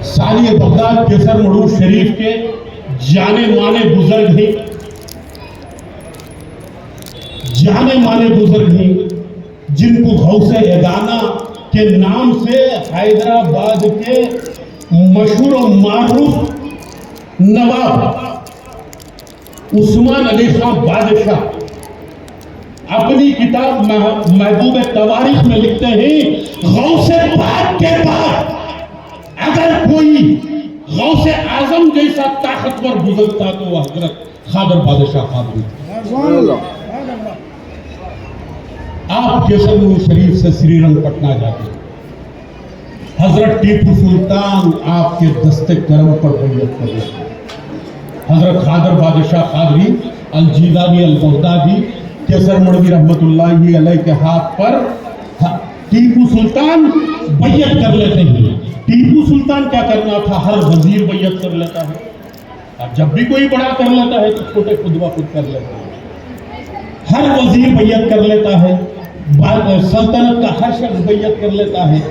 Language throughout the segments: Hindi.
सालिए बगदाद केसर मड़ूर शरीफ के जाने माने बुजुर्ग ही जिनको गौसे यगाना के नाम से हैदराबाद के मशहूर और मारूफ नवाब उस्मान अली खान बादशाह अपनी किताब महबूब तवारीख में लिखते हैं, गौसे पाक के बाद अगर कोई गौसे आजम जैसा ताकतवर बुजुर्ग था तो वह हजरत खादर बादशाह खादरी थे। आप केसर मड़ूर शरीफ से श्रीरंगपटना जाते हैं, हजरत टीपू सुल्तान आपके दस्ते करम पर बैयत कर लेते हैं। हजरत खादर बादशाह खादरी अल-जीलानी अल-बगदादी केसर मड़वी रहमतुल्लाहि अलैह के हाथ पर टीपू सुल्तान बैयत कर लेते हैं। टीपू सुल्तान क्या करना था, हर वजीर बैयत कर लेता है, और जब भी कोई बड़ा कर लेता है तो छोटे खुद ब खुद कर लेते हैं। हर वजीर बैयत कर लेता है, सल्तनत का हर शख्स बैयत कर लेता है,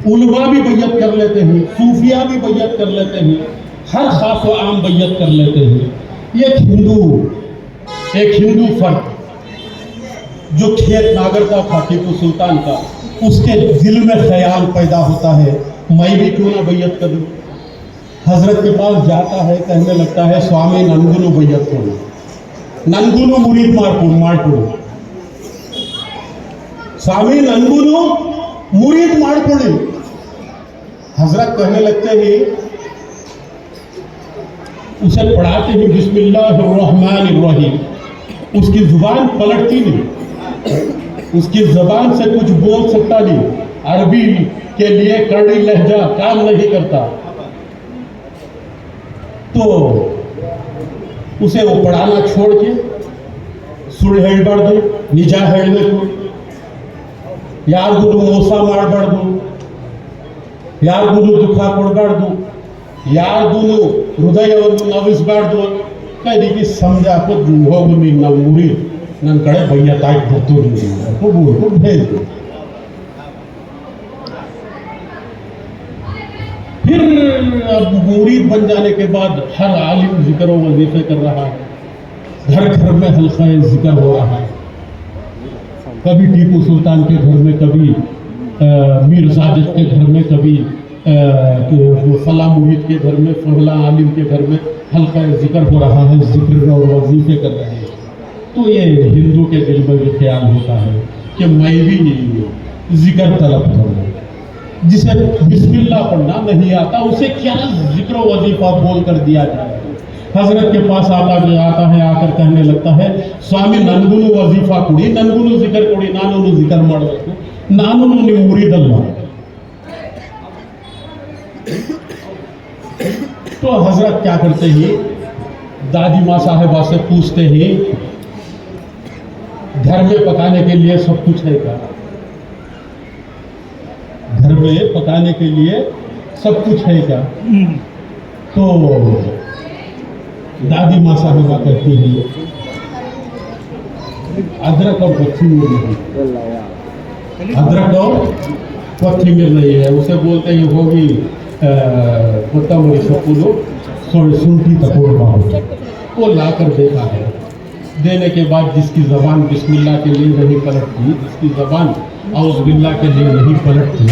उलमा भी बैयत कर लेते हैं, सूफिया भी बैयत कर लेते हैं, हर खास व आम बैयत कर लेते हैं। एक हिंदू फर्द जो खेत नागरता था टीपू सुल्तान का, उसके दिल में ख्याल पैदा होता है, मैं भी क्यों ना बैयत करूं। हजरत के पास जाता है, कहने लगता है स्वामी नंगुनु बैयत करो, नंगुनु मुरीद मारपुर स्वामी नंगुनु मुरीद मारपुड़ी। हजरत कहने लगते हैं, उसे पढ़ाते हैं बिस्मिल्लाहिर्रहमानिर्रहीम, उसकी जुबान पलटती नहीं, उसकी जबान से कुछ बोल सकता नहीं, अरबी के लिए कड़ी लहजा काम नहीं करता, तो उसे वो पढ़ाना छोड़ के सुर ಹೇಳ್ಬಾರ್ದು, ನಿಜ ಹೇಳಬೇಕು, ಯಾರಿಗೂ ಮೋಸ ಮಾಡಬಾರ್ದು, ಯಾರಿಗೂ ದುಃಖ ಕೊಡಬಾರ್ದು, ಯಾರಿಗೂ ಹೃದಯವನ್ನು ನೋವಿಸಬಾರ್ದು, ಕೈದಿಗೆ समझाको ಹೋಗು ನಿನ್ನ ಮುರಿ ನನ್ನ ಕಡೆ ಬೈಯತಾಗಿ ಬರ್ತು ನೀವು भेज दो। फिर अब मुरीद बन जाने के बाद हर आलिम जिक्र व वजीफे कर रहा है, घर घर में हल्का जिक्र हो रहा है, कभी टीपू सुल्तान के घर में, कभी मीर साजिद के घर में, कभी फला मुरीद के घर में, फला आलिम के घर में हल्का जिक्र हो रहा है, जिक्र और वजीफे कर रहे हैं। तो ये हिंदू के दिल में भी ख्याल होता है कि मैं भी जिक्र तलब करूँ। जिसे बिस्मिल्लाह पढ़ना नहीं आता उसे क्या जिक्र वजीफा बोल कर दिया जाए। हजरत के पास आता है, आकर कहने लगता है स्वामी नंगुनु वजीफा कुड़ी, नंगुनु जिक्र कुड़ी, नानूनु जिक्र ಮಾಡಬೇಕು, नानूनु ನಿಮ್ಮ ಮುರಿದಲ್ಲ। तो हजरत क्या करते हैं, दादी माँ साहिबा से पूछते हैं घर में पकाने के लिए सब कुछ है क्या? घर में पकाने के लिए सब कुछ है क्या? तो दादी माँ साहिबा कहती है अदरक और कोथिमीर नहीं, अदरक और कोथिमीर नहीं है। उसे बोलते हैं होगी कोतमरी सपूलो सुनती तकोड़बाओ। वो ला कर देखा है, देने के बाद जिसकी ज़बान बिस्मिल्लाह के लिए नहीं पलटती, जिसकी ज़बान औज़बिल्लाह के लिए नहीं पलटती,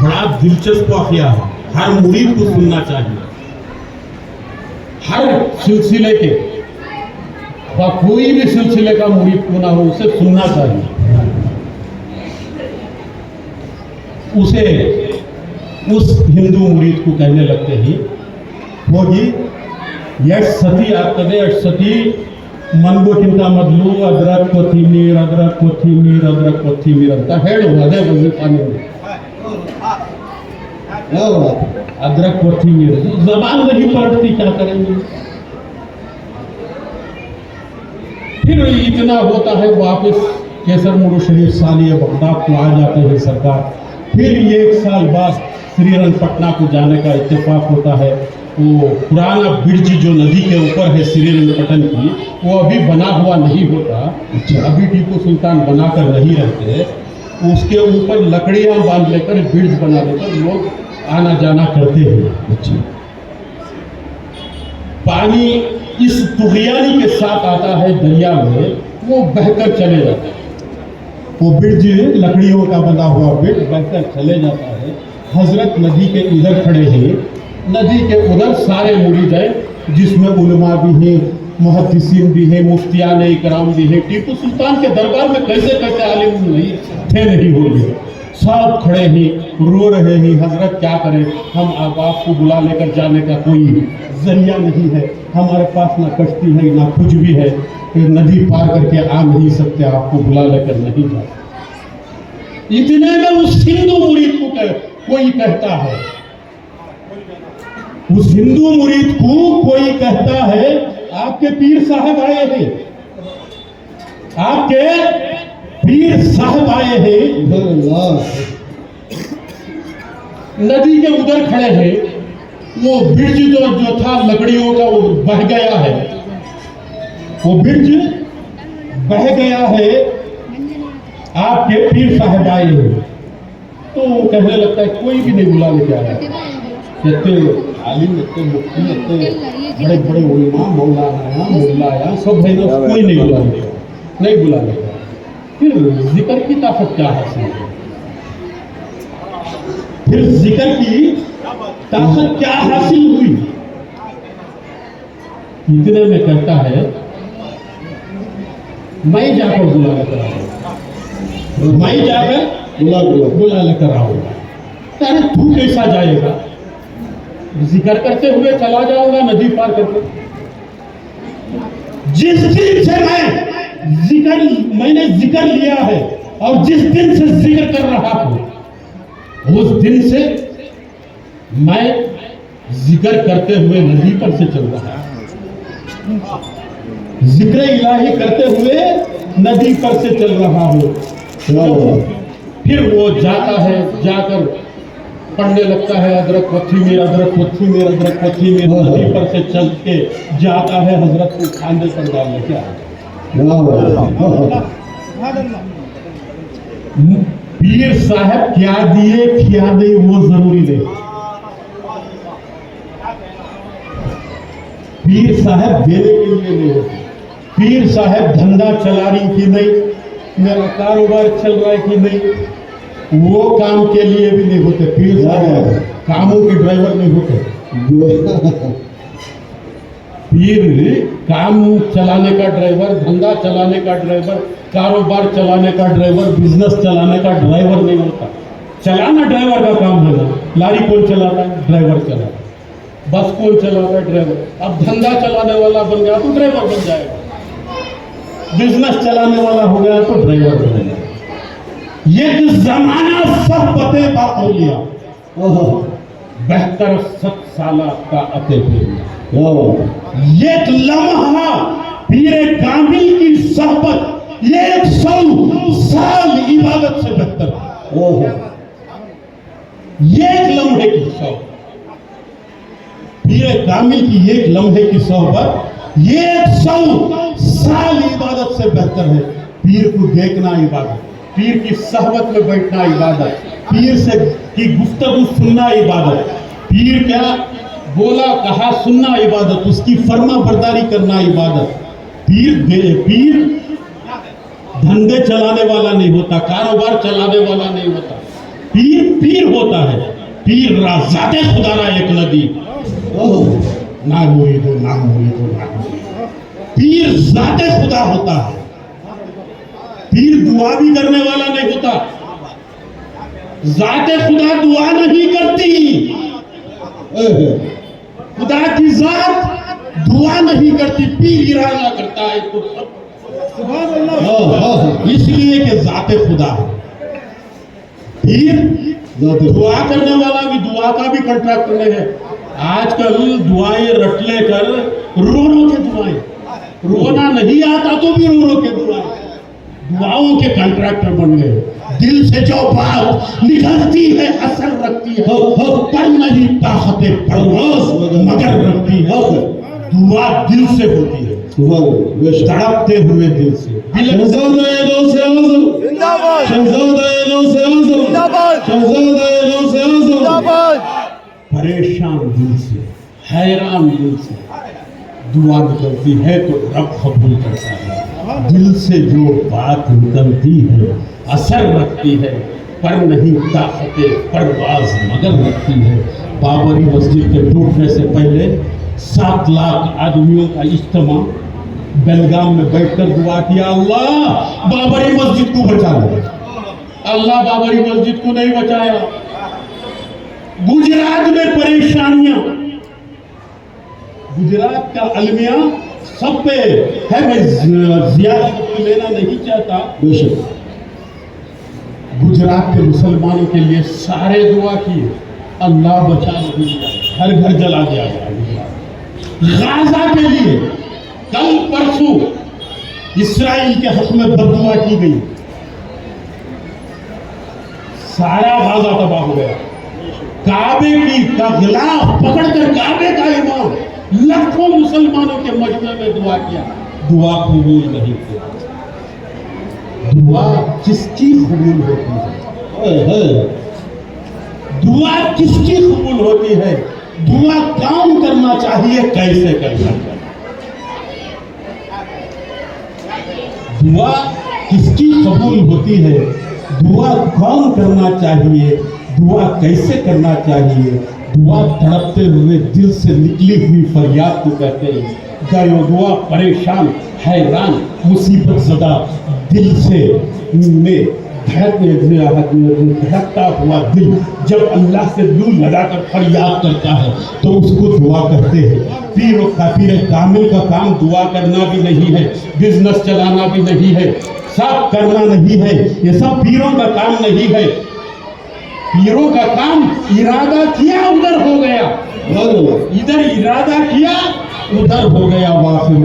बड़ा दिलचस्प वाक़या है, हर मुरीद को सुनना चाहिए। हर सिलसिले के कोई भी सिलसिले का मुरीद क्यों ना हो, उसे सुनना चाहिए। उसे उस हिंदू मुरीद को कहने लगते ही होगी यश सती ಆಗ್ತದೆ, यश सती ಮನ್ಗೋಕ್ಕಿಂತ ಮೊದಲು ಅದ್ರಕ್ ಕೊತ್ತಿಮೀರ್ ಅಂತ ಹೇಳುವ ಅದೇ वजीफा अदरक कोथिमीर। जबान नहीं पलटती, क्या करेंगे? फिर इतना होता है, वापस केसर मड़ूर शरीफ सालिए बगदाद को आ जाते हैं सरकार। फिर 1 साल बाद श्रीरंगपटना को जाने का इत्तेफाक होता है। वो पुराना ब्रिज जो नदी के ऊपर है श्रीरंगपटन की, वो अभी बना हुआ नहीं होता, अभी टीपू सुल्तान बनाकर नहीं रहते। उसके ऊपर लकड़ियां बांध लेकर ब्रिज बना लेकर लोग आना जाना करते हैं। पानी इस तुगयानी के साथ आता है दरिया में, वो बहकर चले जाता है। वो ब्रिज लकड़ियों का बना हुआ ब्रिज बहकर चले जाता है। हजरत नदी के इधर खड़े हैं, नदी के उधर सारे मुरीद हैं, जिसमें उलमा भी हैं, मुहद्दिसीन भी हैं, मुफ्तियान इकराम भी हैं। टीपू सुल्तान के दरबार में कैसे कैसे आलिम नहीं थे, नहीं होंगे। सब खड़े हैं, रो रहे हैं, हजरत क्या करें, हम आपको बुला लेकर जाने का कोई जरिया नहीं है, हमारे पास ना कश्ती है ना कुछ भी है, नदी पार करके आ नहीं सकते, आपको बुला लेकर नहीं जा सकते। इतने में उस हिंदू मुरीद को कोई कहता है, उस हिंदू मुरीद को कोई कहता है, आपके पीर साहब आए हैं, आपके पीर साहब आए हैं। नदी के उधर खड़े हैं, वो ब्रिज जो था लकड़ियों का वो बह गया है, वो ब्रिज बह गया है, आपके पीर साहब आए हैं। तो वो कहने लगता है कोई भी नहीं बुला लेके आया, इतने आलिम, इतने मुफ्ती, इतने बड़े बड़े उलमा, मौलाना आया, सब है ना, कोई नहीं बुला लेगा, नहीं बुला लेगा। फिर जिक्र की ताकत क्या हासिल है, फिर जिक्र की ताकत क्या हासिल हुई। इतने में कहता है मैं जाकर बुला लेकर आऊंगा, मैं जाकर बुला लेकर आऊंगा। अरे तू कैसा जाएगा, जिक्र करते हुए चला जाऊंगा नदी पार करके। जिस दिन से मैंने जिक्र लिया है और जिस दिन से जिक्र कर रहा हूं, उस दिन से मैं जिक्र करते हुए नदी पर से चल रहा हूं, जिक्र इलाही करते हुए नदी पर से चल रहा हूं। फिर वो जाता है, जाकर पढ़ने लगता है, अदरक पथी में, अदरक पथी में, अदरक पथी में, नदी पर से चल के जाता है, हजरत को खांदे पर डाल लेके आता है। पीर साहब क्या दिए क्या दे वो जरूरी नहीं, पीर साहब देने के लिए नहीं होते। पीर साहब धंधा चला रही कि नहीं, मेरा कारोबार चल रहा है कि नहीं, वो काम के लिए भी नहीं होते। पीर साहब कामों के ड्राइवर नहीं होते। पीर काम चलाने का ड्राइवर, धंधा चलाने का ड्राइवर, कारोबार चलाने का ड्राइवर, बिजनेस चलाने का ड्राइवर नहीं होता। चलाना ड्राइवर का काम है ना, लारी कौन चलाता है, ड्राइवर चलाता है। बस कौन चलाता है, ड्राइवर। अब धंधा चलाने वाला बन गया तो ड्राइवर बन जाएगा, बिजनेस चलाने वाला हो गया तो ड्राइवर बन जाएगा। ये जमाना सहबते बाओलिया, बेहतर 7 साल का अते एक लम्हा पीरे कामिल की सहबत 100 साल इबादत से बेहतर। एक लम्हे की सहबत, पीरे कामिल की एक लम्हे की सहबत 100 साल इबादत से बेहतर है। पीर को देखना इबादत, पीर की सहबत में बैठना इबादत, पीर से की गुफ्तगू सुनना इबादत, पीर क्या बोला कहा सुनना इबादत, उसकी फर्मा बरदारी करना इबादत। पीर धंधे चलाने वाला नहीं होता, कारोबार चलाने वाला नहीं होता। पीर होता है, पीर राज़ाते खुदा ना एक नदी, ना मुरीदो ना मुरीदो ना मुरीदो। पीर ज़ाते खुदा होता है। पीर दुआ भी करने वाला नहीं होता, ज़ाते खुदा दुआ नहीं करती, खुदा की जात दुआ नहीं करती, पीर इरादा करता है। तो इसलिए कि जाते खुदा है। पीर दुआ करने वाला भी, दुआ का भी कॉन्ट्रैक्ट नहीं है। आजकल दुआएं रट लेकर रो के दुआएं, रोना नहीं आता तो भी रो के दुआएं, दुआओं के कॉन्ट्रैक्टर बन गए। दिल से जो बात निकलती है असर रखती है, पर नहीं ताकत परवाज़ मगर रखती है। दुआ दिल से होती है। तड़पते हुए दिल से, परेशान दिल से, हैरान दिल से दुआ निकलती है तो रब कबूल करता है। दिल से जो बात निकलती है असर रखती है, पर नहीं ताकते परवाज मगर रखती है। बाबरी मस्जिद के टूटने से पहले 7 लाख आदमियों का इज्तिमा बेलगाम में बैठकर दुआ किया, अल्लाह बाबरी मस्जिद को बचा लो। अल्लाह बाबरी मस्जिद को नहीं बचाया। गुजरात में परेशानियां, गुजरात का अलमिया सब पे है। मैं ज्यादा लेना नहीं चाहता। गुजरात के मुसलमानों के लिए सारे दुआ किए, अल्लाह बचा दिया, घर घर जला दिया गया। गाजा के लिए कल परसों इस्राइल के हक में बददुआ की गई, सारा गाजा तबाह हो गया। काबे का गिलाफ पकड़कर काबे का इमाम लाखों मुसलमानों के मजमे में दुआ किया, दुआ कबूल नहीं किया। दुआ किसकी कबूल होती है? दुआ किसकी कबूल होती है? दुआ काम करना चाहिए, कैसे करना चाहिए? दुआ किसकी कबूल होती है? दुआ कौन करना चाहिए? दुआ कैसे करना चाहिए? दुआ तड़पते हुए दिल से निकली हुई फरियाद को कहते हैं। गायो दुआ परेशान, हैरान, मुसीबत ज़दा दिल से में धड़कता हुआ दिल जब अल्लाह से दिल लगाकर फरियाद करता है तो उसको दुआ कहते हैं। पीर और काफिर कामिल का काम दुआ करना भी नहीं है, बिजनेस चलाना भी नहीं है, सब करना नहीं है। ये सब पीरों का काम नहीं है। पीरों का काम इरादा किया उधर हो गया, इधर इरादा किया उधर हो गया। वाखिर